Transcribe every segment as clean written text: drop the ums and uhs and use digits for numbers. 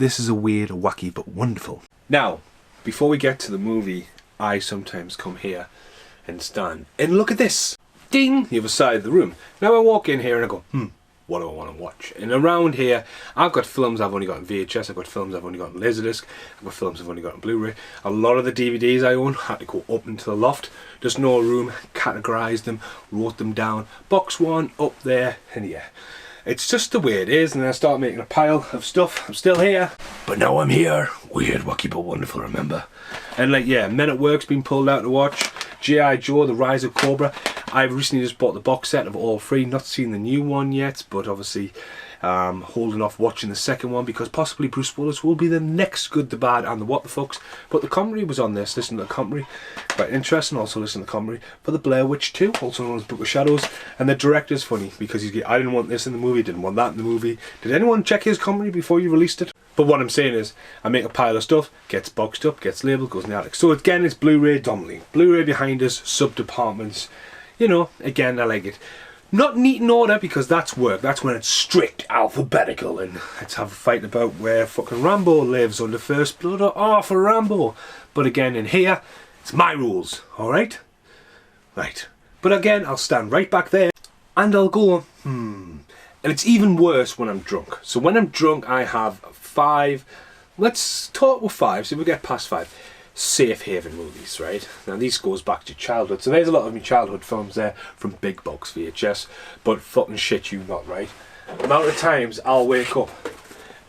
this is a weird, wacky, but wonderful. Now, before we get to the movie, I sometimes come here and stand and look at this. Ding! The other side of the room. Now I walk in here and I go, what do I want to watch? And around here, I've got films I've only got on VHS, I've got films I've only got on Laserdisc, I've got films I've only got on Blu-ray. A lot of the DVDs I own had to go up into the loft. There's no room, categorised them, wrote them down. Box one, up there, and yeah. It's just the way it is, and then I start making a pile of stuff. I'm still here, but now I'm here. Weird, wacky, but wonderful, remember? And like, yeah, Men at Work's been pulled out to watch. G.I. Joe, The Rise of Cobra. I've recently just bought the box set of all three. Not seen the new one yet, but obviously holding off watching the second one because possibly Bruce Willis will be the next Good, the Bad and the What the Fucks. But the commentary was on this. Listen to the commentary. Quite interesting. Also listen to the commentary for the Blair Witch 2, also known as Book of Shadows. And the director's funny because he's I didn't want this in the movie, didn't want that in the movie. Did anyone check his commentary before you released it? But what I'm saying is, I make a pile of stuff, gets boxed up, gets labelled, goes in the attic. So again, it's Blu-ray dominantly. Blu-ray behind us, sub-departments. You know, again, I like it. Not neat in order, because that's work. That's when it's strict alphabetical, and let's have a fight about where fucking Rambo lives, under First Blood or Arthur Rambo. But again, in here, it's my rules, alright? Right. But again, I'll stand right back there, and I'll go, And it's even worse when I'm drunk. So when I'm drunk, I have 5, let's talk with 5, so if we get past 5, safe haven movies, right? Now this goes back to childhood, so there's a lot of my childhood films there from big box VHS, but fucking shit you not, right? The amount of times I'll wake up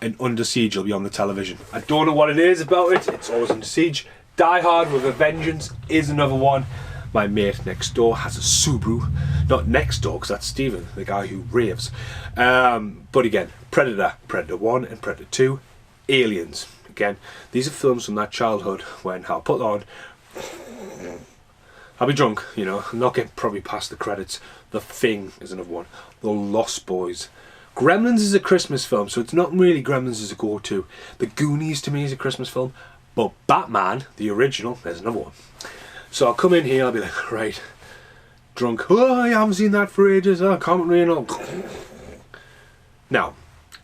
and Under Siege will be on the television. I don't know what it is about it, it's always Under Siege. Die Hard with a Vengeance is another one. My mate next door has a Subaru. Not next door, because that's Steven, the guy who raves. But again, Predator, Predator 1 and Predator 2, Aliens. Again, these are films from that childhood when I'll put on, I'll be drunk, you know, I'm not getting probably past the credits. The Thing is another one. The Lost Boys. Gremlins is a Christmas film, so it's not really Gremlins as a go-to. The Goonies to me is a Christmas film, but Batman, the original, there's another one. So I'll come in here, I'll be like, right, drunk, oh, I haven't seen that for ages, commentary and all. Now,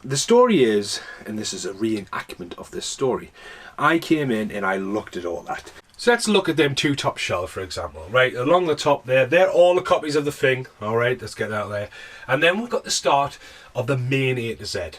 the story is, and this is a reenactment of this story, I came in and I looked at all that. So let's look at them two top shelves, for example, right, along the top there, they're all the copies of The Thing, alright, let's get that out there. And then we've got the start of the main A to Z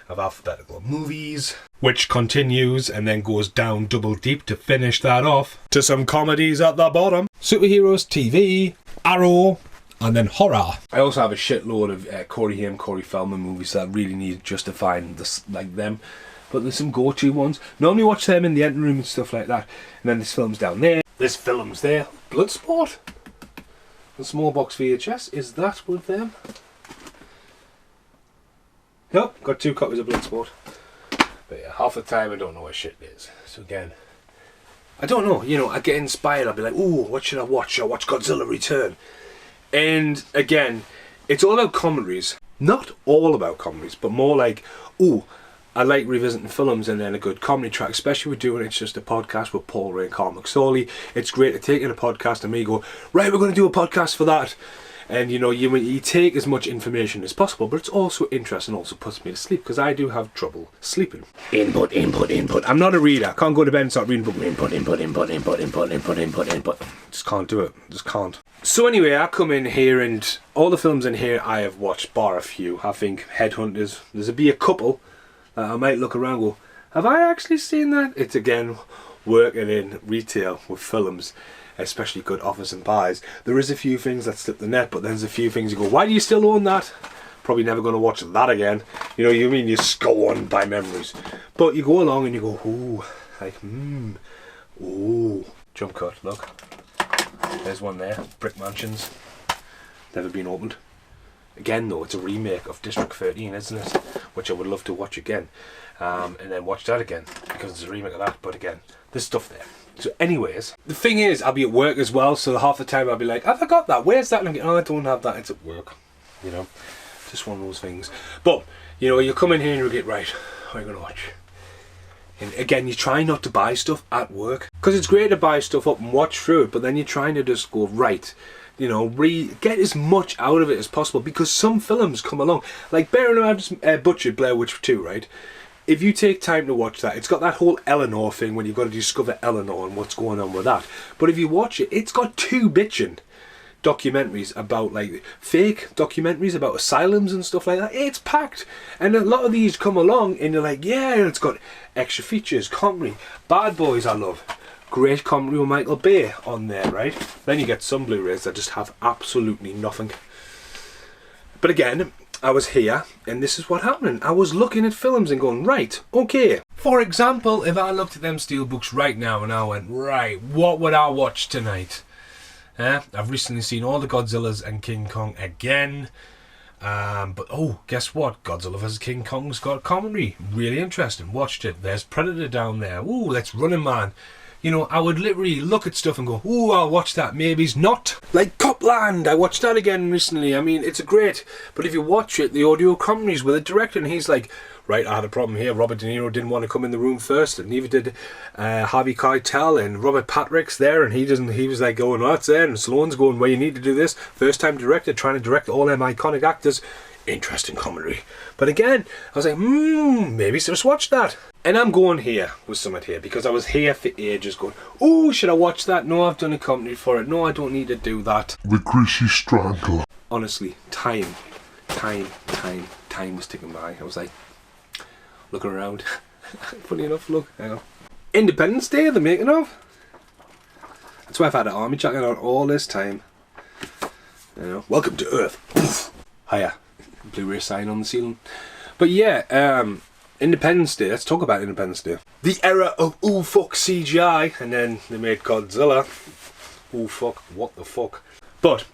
of alphabetical movies, which continues and then goes down double deep to finish that off to some comedies at the bottom. Superheroes, TV, Arrow, and then horror. I also have a shitload of Corey Haim, Corey Feldman movies that really need justifying this, like them. But there's some go-to ones. Normally watch them in the engine room and stuff like that. And then there's films down there. There's films there. Bloodsport. The small box VHS. Is that one of them? Nope. Got 2 copies of Bloodsport. But yeah, half the time I don't know what shit is. So again, I don't know. You know, I get inspired. I'll be like, ooh, what should I watch? I'll watch Godzilla Return. And again, it's all about commentaries. Not all about commentaries, but more like, ooh, I like revisiting films and then a good comedy track, especially with doing it's just a podcast with Paul Ray and Carl McSorley. It's great to take in a podcast and me go, right, we're going to do a podcast for that. And you know, you take as much information as possible, but it's also interesting, also puts me to sleep, because I do have trouble sleeping. Input, input, input. I'm not a reader. I can't go to bed and start reading book. Input, input, input, input, input, input, input, input. Just can't do it. Just can't. So anyway, I come in here and all the films in here I have watched, bar a few. I think Headhunters, there's a couple that I might look around and go, have I actually seen that? It's again, working in retail with films, especially good offers and buys. There is a few things that slip the net, but there's a few things you go, why do you still own that? Probably never going to watch that again. You know, you mean you go on by memories. But you go along and you go, ooh, like, ooh. Jump cut, look. There's one there, Brick Mansions. Never been opened. Again though, it's a remake of District 13, isn't it? Which I would love to watch again. And then watch that again, because it's a remake of that. But again, there's stuff there. So anyways, the thing is, I'll be at work as well, so half the time I'll be like, have I got that? Where's that? And I'm like, oh, I don't have that, it's at work. You know, just one of those things. But, you know, you come in here and you get, right, what are you going to watch? And again, you try not to buy stuff at work, because it's great to buy stuff up and watch through it, but then you're trying to just go, right, you know, get as much out of it as possible, because some films come along, like bear in mind, Butcher, Blair Witch 2, right? if you take time to watch that, it's got that whole Eleanor thing when you've got to discover Eleanor and what's going on with that. But if you watch it, it's got 2 bitchin' documentaries about, like, fake documentaries about asylums and stuff like that. It's packed. And a lot of these come along and you're like, yeah, it's got extra features, comedy. Bad Boys I love. Great comedy with Michael Bay on there, right? Then you get some Blu-rays that just have absolutely nothing. But again, I was here and this is what happened. I was looking at films and going, right, okay. For example, if I looked at them steelbooks right now and I went, right, what would I watch tonight? I've recently seen all the Godzillas and King Kong again. But oh, guess what? Godzilla vs King Kong's got comedy. Really interesting. Watched it. There's Predator down there. Ooh, that's Running Man. You know, I would literally look at stuff and go, ooh, I'll watch that. Maybe's not. Like Copland, I watched that again recently. I mean, it's a great, but if you watch it, the audio commentaries with the director, and he's like, right, I had a problem here. Robert De Niro didn't want to come in the room first, and neither did Harvey Keitel, and Robert Patrick's there, and he was like going, oh, that's there, and Sloane's going, well, you need to do this. First time director, trying to direct all them iconic actors. Interesting commentary. But again, I was like, maybe just watch that. And I'm going here with something here because I was here for ages going, oh, should I watch that? No, I've done a commentary for it. No, I don't need to do that. The Greasy Strangler. Honestly, time was ticking by. I was like, looking around. Funny enough, look, hang on. Independence Day, the making of. That's why I've had an army jacket on all this time. You know, welcome to Earth. Hiya. Blu-ray sign on the ceiling. But yeah, Independence Day. Let's talk about Independence Day. The era of ooh fuck CGI, and then they made Godzilla. Ooh fuck, what the fuck. But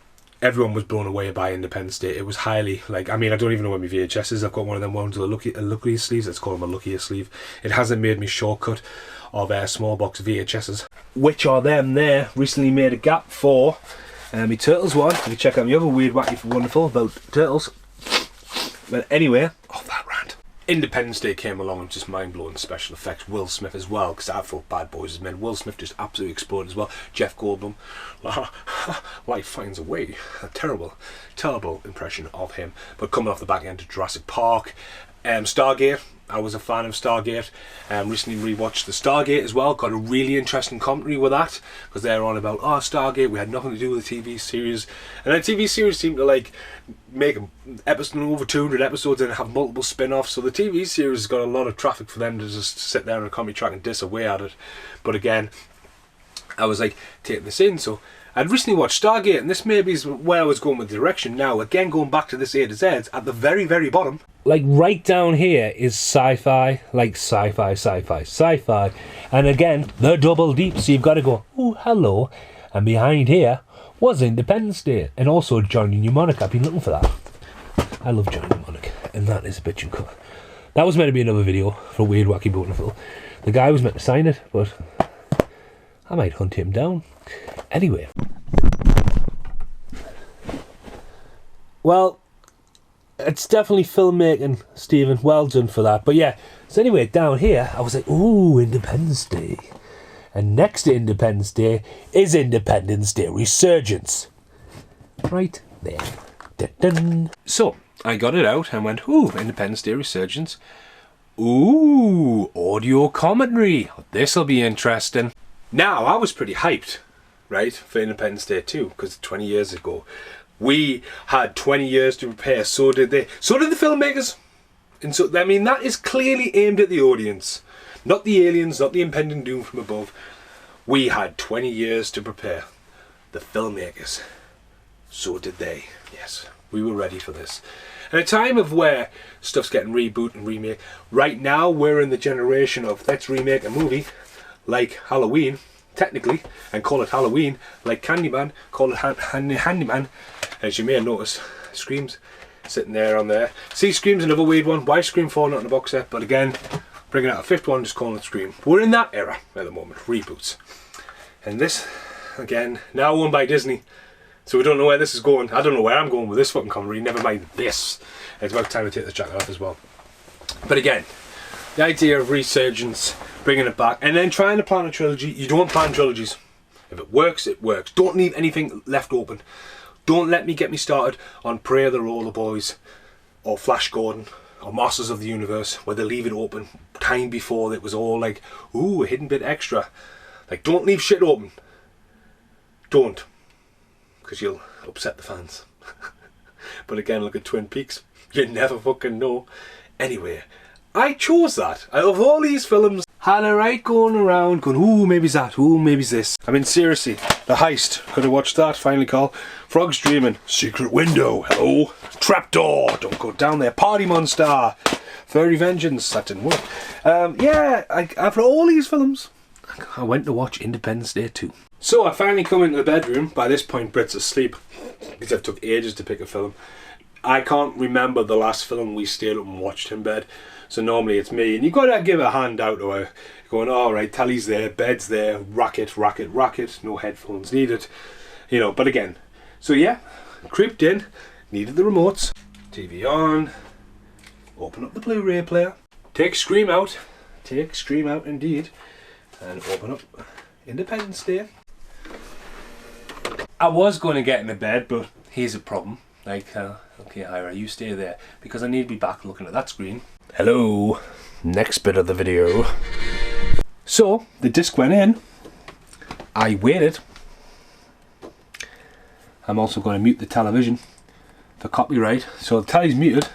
everyone was blown away by Independence Day. It was highly, like, I mean, I don't even know where my VHS is. I've got one of them ones with a luckiest sleeves. Let's call them a luckiest sleeve. It hasn't made me shortcut of small box VHSs, which are them there. Recently made a gap for my Turtles one. If you check out my other weird, wacky, wonderful about Turtles. But anyway, off that rant. Independence Day came along and just mind-blowing special effects. Will Smith as well, because I thought Bad Boys as men. Will Smith just absolutely exploded as well. Jeff Goldblum, life finds a way. A terrible impression of him. But coming off the back end of Jurassic Park, Stargate. I was a fan of Stargate. Recently rewatched the Stargate as well. Got a really interesting commentary with that, because they're on about, oh, Stargate, we had nothing to do with the TV series. And the TV series seemed to like make an episode over 200 episodes and have multiple spin-offs. So the TV series has got a lot of traffic for them to just sit there on a comedy track and diss away at it. But again, I was like taking this in, so I'd recently watched Stargate, and this maybe is where I was going with the direction. Now, again, going back to this A to Z, at the very, very bottom, like right down here is sci-fi, like sci-fi. And again, the double deep, so you've got to go, oh, hello. And behind here was Independence Day, and also Johnny Mnemonic. I've been looking for that. I love Johnny Mnemonic, and that is a bitchin' cool. That was meant to be another video for Weird Wacky Beautiful. The guy was meant to sign it, but I might hunt him down. Anyway. Well, it's definitely filmmaking, Stephen. Well done for that. But yeah, so anyway, down here, I was like, ooh, Independence Day. And next to Independence Day is Independence Day Resurgence. Right there. Dun, dun. So, I got it out and went, ooh, Independence Day Resurgence. Ooh, audio commentary. This'll be interesting. Now, I was pretty hyped, right, for Independence Day 2, because 20 years ago, we had 20 years to prepare. So did they. So did the filmmakers. And so, I mean, that is clearly aimed at the audience. Not the aliens, not the impending doom from above. We had 20 years to prepare. The filmmakers. So did they. Yes, we were ready for this. In a time of where stuff's getting reboot and remake, right now we're in the generation of let's remake a movie like Halloween, technically, and call it Halloween, like Candyman, call it Handyman. As you may have noticed, Scream's sitting there on there. See, Scream's another weird one. Why Scream 4 not in the box set? But again, bringing out a fifth one, just calling it Scream. We're in that era at the moment, reboots. And this, again, now owned by Disney. So we don't know where this is going. I don't know where I'm going with this fucking comedy, never mind this. It's about time to take the jacket off as well. But again, the idea of resurgence, bringing it back, and then trying to plan a trilogy. You don't plan trilogies. If it works, it works. Don't leave anything left open. Don't let me get me started on Prey of the Roller Boys, or Flash Gordon, or Masters of the Universe, where they leave it open time before it was all like, ooh, a hidden bit extra. Like, don't leave shit open. Don't. Because you'll upset the fans. But again, look at Twin Peaks. You never fucking know. Anyway, I chose that. Out of all these films, had a right going around, going, ooh, maybe it's that, ooh, maybe it's this. I mean, seriously, The Heist. Could have watched that, finally, Carl. Frogs Dreaming. Secret Window. Hello. Trapdoor. Don't go down there. Party Monster. Furry Vengeance. That didn't work. Yeah, after all these films, I went to watch Independence Day 2. So I finally come into the bedroom. By this point, Brit's asleep, because it took ages to pick a film. I can't remember the last film we stayed up and watched in bed. So normally it's me, and you've got to give a hand out to her, going, all right, telly's there, bed's there, racket, no headphones needed, you know. But again, so yeah, creeped in, needed the remotes, TV on, open up the Blu-ray player, take Scream out indeed, and open up Independence Day. I was going to get into bed, but here's a problem. Like, okay, Ira, you stay there, because I need to be back looking at that screen. Hello, next bit of the video. So, the disc went in, I waited. I'm also going to mute the television for copyright, so the telly's muted,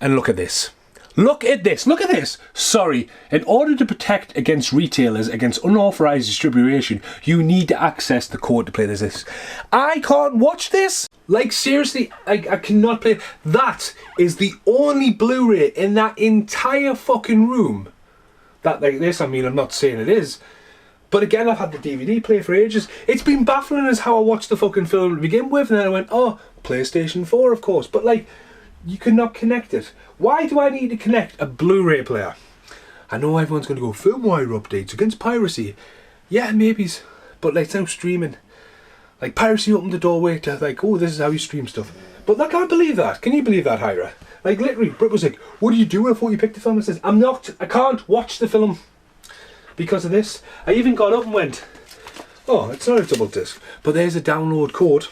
and look at this. Look at this, look at this! Sorry, in order to protect against retailers, against unauthorised distribution, you need to access the code to play this. I can't watch this! Like, seriously, I cannot play. That is the only Blu-ray in that entire fucking room that, like this, I mean, I'm not saying it is, but again, I've had the DVD player for ages. It's been baffling as how I watched the fucking film to begin with, and then I went, oh, PlayStation 4, of course, but like, you cannot connect it. Why do I need to connect a Blu-ray player? I know everyone's going to go, firmware updates against piracy. Yeah, maybe, but like, it's now streaming. Like, piracy opened the doorway to, like, oh, this is how you stream stuff. But I can't believe that. Can you believe that, Hira? Like, literally, Brit was like, what do you do? I thought you picked the film. I says, I can't watch the film because of this. I even got up and went, oh, it's not a double disc, but there's a download code.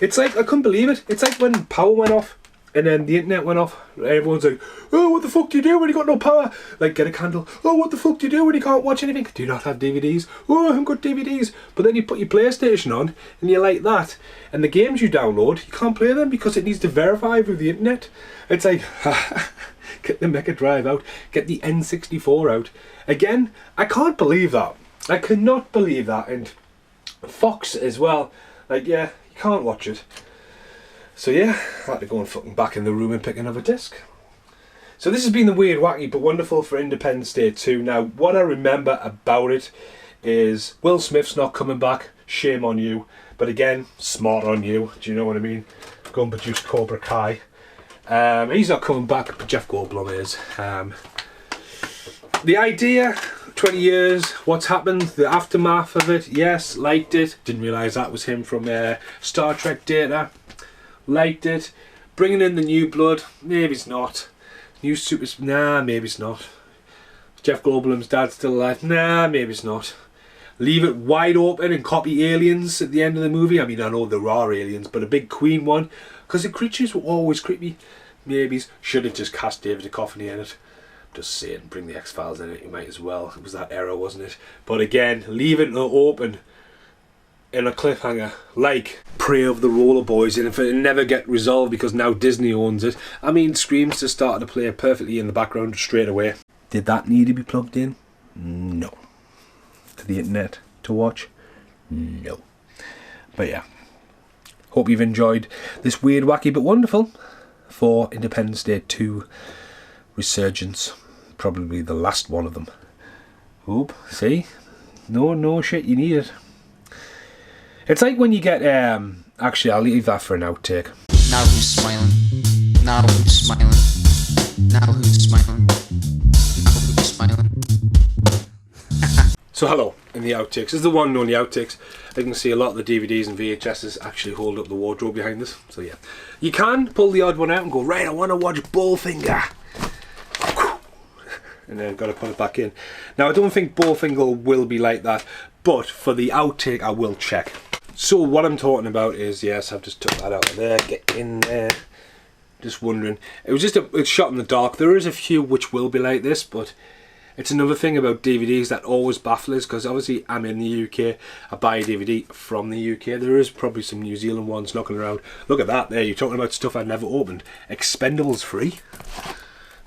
It's like, I couldn't believe it. It's like when power went off and then the internet went off. Everyone's like, oh, what the fuck do you do when you got no power? Like, get a candle. Oh, what the fuck do you do when you can't watch anything? Do you not have DVDs? Oh, I haven't got DVDs. But then you put your PlayStation on and you're like that. And the games you download, you can't play them because it needs to verify through the internet. It's like, get the Mega Drive out. Get the N64 out. Again, I can't believe that. I cannot believe that. And Fox as well. Like, yeah, you can't watch it. So yeah, I had to go and fucking back in the room and pick another disc. So this has been the Weird, Wacky but Wonderful for Independence Day 2. Now, what I remember about it is Will Smith's not coming back. Shame on you. But again, smart on you. Do you know what I mean? Go and produce Cobra Kai. He's not coming back, but Jeff Goldblum is. The idea, 20 years, what's happened, the aftermath of it, yes, liked it. Didn't realise that was him from Star Trek Data. Liked it. Bringing in the new blood, maybe it's not. New super, nah, maybe it's not. Jeff Goldblum's dad still alive, nah, maybe it's not. Leave it wide open and copy aliens at the end of the movie. I mean, I know there are aliens, but a big queen one, because the creatures were always creepy. Maybe should have just cast David Duchovny in it. Just saying, bring the X-Files in it, you might as well. It was that era, wasn't it? But again, leave it open in a cliffhanger, like Prey of the Roller Boys, and if it never get resolved because now Disney owns it. I mean, Scream's just started to play perfectly in the background straight away. Did that need to be plugged in? No. To the internet to watch? No. But yeah, hope you've enjoyed this Weird, Wacky but Wonderful for Independence Day 2 Resurgence. Probably the last one of them. Oop, see? No shit, you need it. It's like when you get, actually I'll leave that for an outtake. Now who's smiling? Now who's smiling? Now who's smiling? Now who's smiling? So hello, in the outtakes. This is the one and only outtakes. I can see a lot of the DVDs and VHSs actually hold up the wardrobe behind us. So yeah. You can pull the odd one out and go, right, I want to watch Bowfinger. And then got to put it back in. Now I don't think Bowfinger will be like that, but for the outtake I will check. So what I'm talking about is, yes, I've just took that out of there, get in there. Just wondering. It was just a shot in the dark. There is a few which will be like this, but it's another thing about DVDs that always baffles, because obviously I'm in the UK, I buy a DVD from the UK. There is probably some New Zealand ones knocking around. Look at that there, you're talking about stuff I've never opened. Expendables 3. Look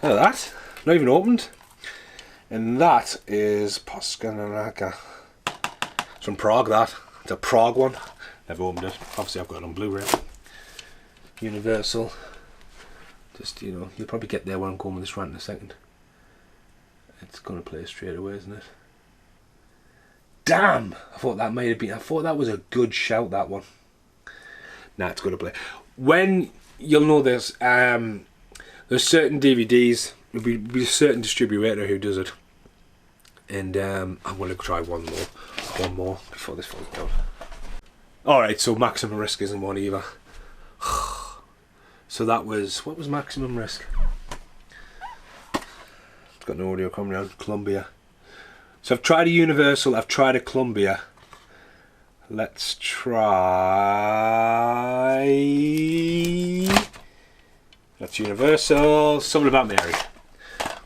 at that, not even opened. And that is Poskanaraka. It's from Prague, that. It's a Prague one. Never opened it. Obviously I've got it on Blu-ray. Universal. Just, you know, you'll probably get there when I'm going with this rant in a second. It's going to play straight away, isn't it? Damn! I thought that might have been... I thought that was a good shout, that one. Nah, it's going to play. When... You'll know there's certain DVDs... There'll be a certain distributor who does it. And I'm going to try one more before this falls down. Alright, so Maximum Risk isn't one either. So that was... What was Maximum Risk? Got no audio coming around. Columbia. So I've tried a Universal, I've tried a Columbia. Let's try... That's Universal. Something About Mary.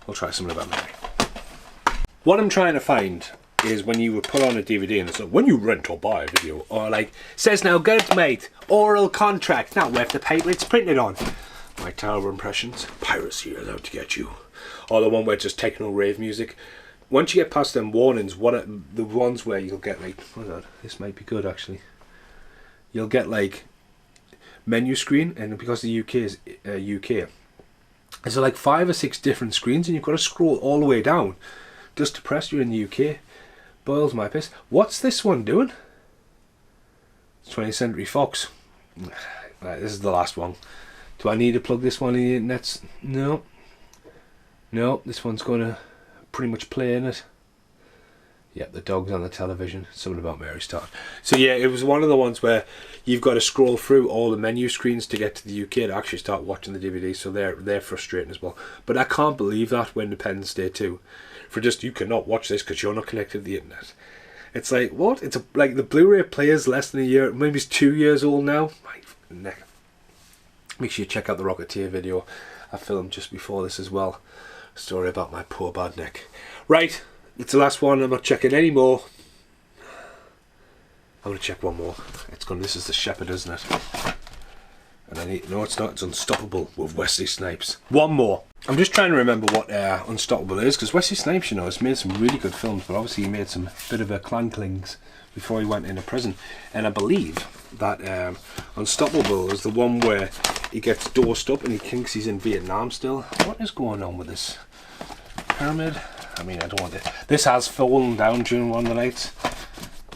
We'll try Something About Mary. What I'm trying to find is when you would put on a DVD and it's like, when you rent or buy a video, or like, says no good mate, oral contract, not worth the paper it's printed on. My terrible impressions. Piracy is out to get you. Or the one where it's just techno rave music. Once you get past them warnings, what are the ones where you'll get like, hold on, this might be good actually. You'll get like menu screen, and because the UK is UK, there's like 5 or 6 different screens, and you've got to scroll all the way down just to press you're in the UK. Boils my piss. What's this one doing? It's 20th Century Fox. Right, this is the last one. Do I need to plug this one in the internet? No. No, this one's going to pretty much play in it. Yep, the dog's on the television. Something About Mary started. So yeah, it was one of the ones where you've got to scroll through all the menu screens to get to the UK to actually start watching the DVD. So they're frustrating as well. But I can't believe that when Independence Day 2, for just, you cannot watch this because you're not connected to the internet. It's like, what? It's like the Blu-ray player's less than a year, maybe it's 2 years old now. My neck. Make sure you check out the Rocketeer video I filmed just before this as well. Story about my poor bad neck. Right, it's the last one. I'm not checking any more. I'm going to check one more. This is The Shepherd, isn't it? And I need... No, it's not. It's Unstoppable with Wesley Snipes. One more. I'm just trying to remember what Unstoppable is, because Wesley Snipes, you know, has made some really good films, but obviously he made some bit of a clanklings before he went into prison. And I believe that Unstoppable is the one where he gets dosed up and he thinks he's in Vietnam still. What is going on with this pyramid? I mean, I don't want it. This has fallen down during one of the nights,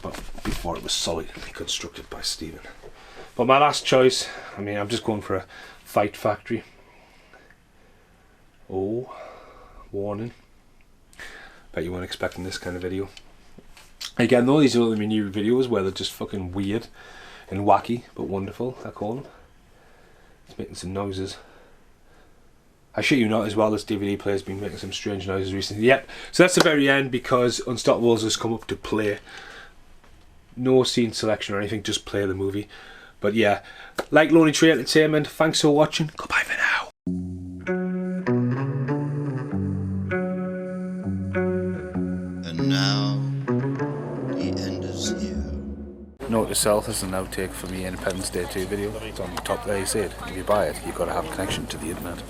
but before it was solidly constructed by Stephen. But my last choice, I mean, I'm just going for a Fight Factory. Oh, warning. Bet you weren't expecting this kind of video. Again, though, these are only my new videos where they're just fucking weird and wacky, but wonderful, I call them. It's making some noises. I shit you not as well, this DVD player's been making some strange noises recently. Yep, so that's the very end, because Unstoppables has come up to play. No scene selection or anything, just play the movie. But yeah, like Lonely Tree Entertainment, thanks for watching, goodbye for now. And now, the end is here. Note to self, as an outtake from the Independence Day 2 video. It's on the top there, you see it. If you buy it, you've got to have a connection to the internet.